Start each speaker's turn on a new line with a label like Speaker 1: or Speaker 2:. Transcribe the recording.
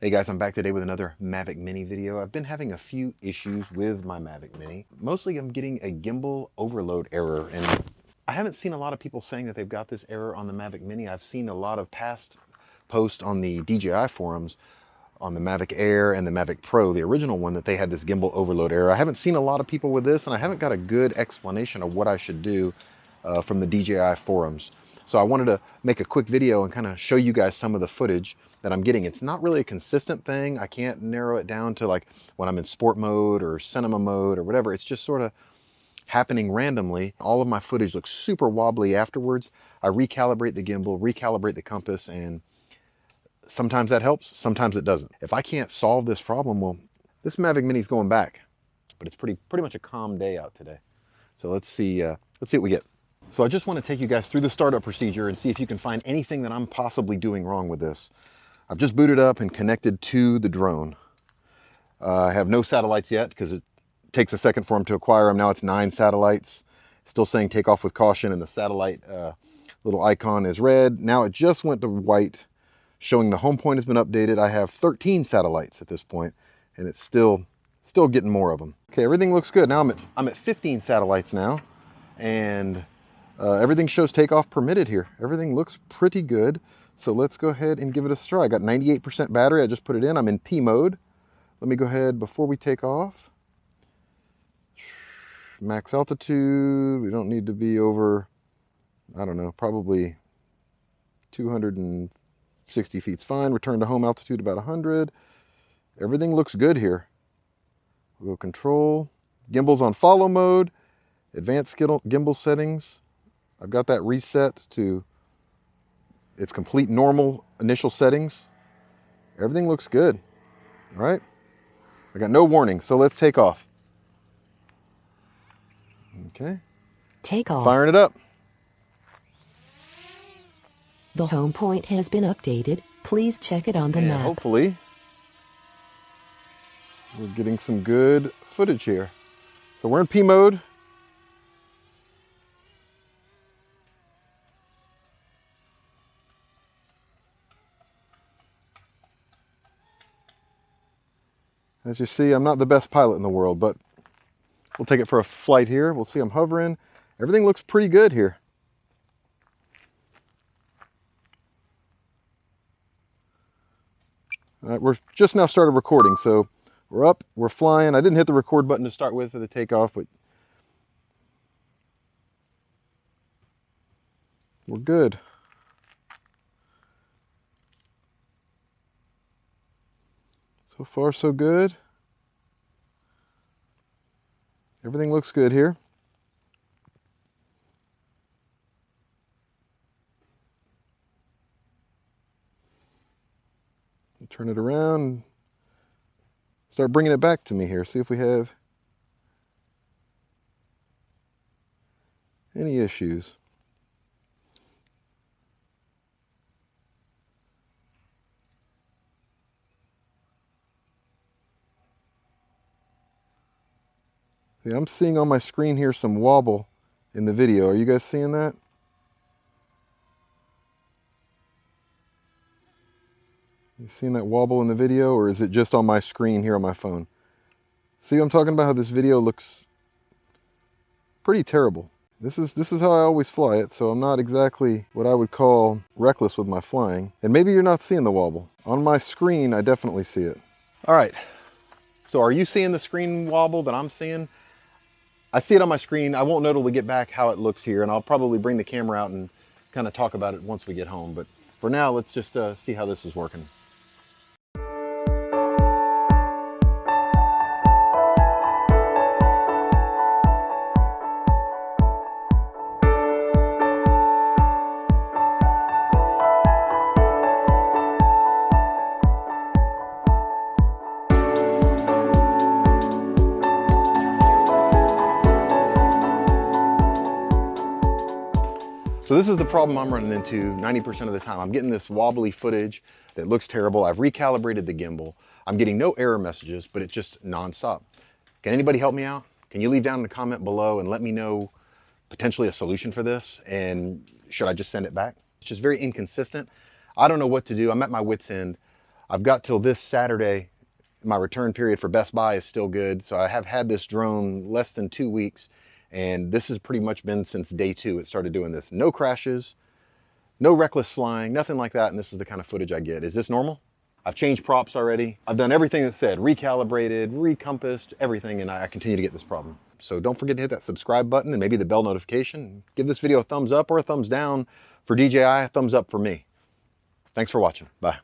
Speaker 1: Hey guys, I'm back today with another Mavic Mini video. I've been having a few issues with my Mavic Mini. Mostly I'm getting a gimbal overload error, and I haven't seen a lot of people saying that they've got this error on the Mavic Mini. I've seen a lot of past posts on the DJI forums on the Mavic Air and the Mavic Pro, the original one, that they had this gimbal overload error. I haven't seen a lot of people with this, and I haven't got a good explanation of what I should do from the DJI forums. So I wanted to make a quick video and kind of show you guys some of the footage that I'm getting. It's not really a consistent thing. I can't narrow it down to like when I'm in sport mode or cinema mode or whatever. It's just sort of happening randomly. All of my footage looks super wobbly afterwards. I recalibrate the gimbal, recalibrate the compass, and sometimes that helps, sometimes it doesn't. If I can't solve this problem, well, this Mavic Mini's going back, but it's pretty much a calm day out today. So let's see what we get. So I just want to take you guys through the startup procedure and see if you can find anything that I'm possibly doing wrong with this. I've just booted up and connected to the drone. I have no satellites yet because it takes a second for them to acquire them. Now it's 9 satellites. Still saying take off with caution, and the satellite little icon is red. Now it just went to white, showing the home point has been updated. I have 13 satellites at this point, and it's still getting more of them. Okay, everything looks good. Now I'm at 15 satellites now, and everything shows takeoff permitted here. Everything looks pretty good. So let's go ahead and give it a try. I got 98% battery. I just put it in. I'm in P mode. Let me go ahead before we take off. Max altitude. We don't need to be over, I don't know, probably 260 feet's fine. Return to home altitude about 100. Everything looks good here. We'll go control. Gimbal's on follow mode. Advanced gimbal settings. I've got that reset to its complete normal initial settings. Everything looks good. All right. I got no warning, so let's take off. Okay.
Speaker 2: Take off.
Speaker 1: Firing it up.
Speaker 2: The home point has been updated. Please check it on the map.
Speaker 1: Hopefully we're getting some good footage here. So we're in P mode. As you see, I'm not the best pilot in the world, but we'll take it for a flight here. We'll see I'm hovering. Everything looks pretty good here. All right, we're just now started recording, so we're up, we're flying. I didn't hit the record button to start with for the takeoff, but we're good. So far, so good. Everything looks good here. Turn it around. Start bringing it back to me here. See if we have any issues. See, I'm seeing on my screen here some wobble in the video. Are you guys seeing that? You seeing that wobble in the video, or is it just on my screen here on my phone? See, I'm talking about how this video looks pretty terrible. This is how I always fly it, so I'm not exactly what I would call reckless with my flying. And maybe you're not seeing the wobble. On my screen, I definitely see it. All right, so are you seeing the screen wobble that I'm seeing? I see it on my screen. I won't know till we get back how it looks here, and I'll probably bring the camera out and kind of talk about it once we get home. But for now, let's just see how this is working. So this is the problem I'm running into 90% of the time. I'm getting this wobbly footage that looks terrible. I've recalibrated the gimbal. I'm getting no error messages, but it's just nonstop. Can anybody help me out? Can you leave down in the comment below and let me know potentially a solution for this? And should I just send it back? It's just very inconsistent. I don't know what to do. I'm at my wit's end. I've got till this Saturday. My return period for Best Buy is still good. So I have had this drone less than 2 weeks, and this has pretty much been since day 2 it started doing this. No crashes, no reckless flying, nothing like that, and this is the kind of footage I get. Is this normal? I've changed props already. I've done everything that said, recalibrated, recompassed, everything, and I continue to get this problem. So don't forget to hit that subscribe button and maybe the bell notification. Give this video a thumbs up or a thumbs down for DJI, a thumbs up for me. Thanks for watching. Bye.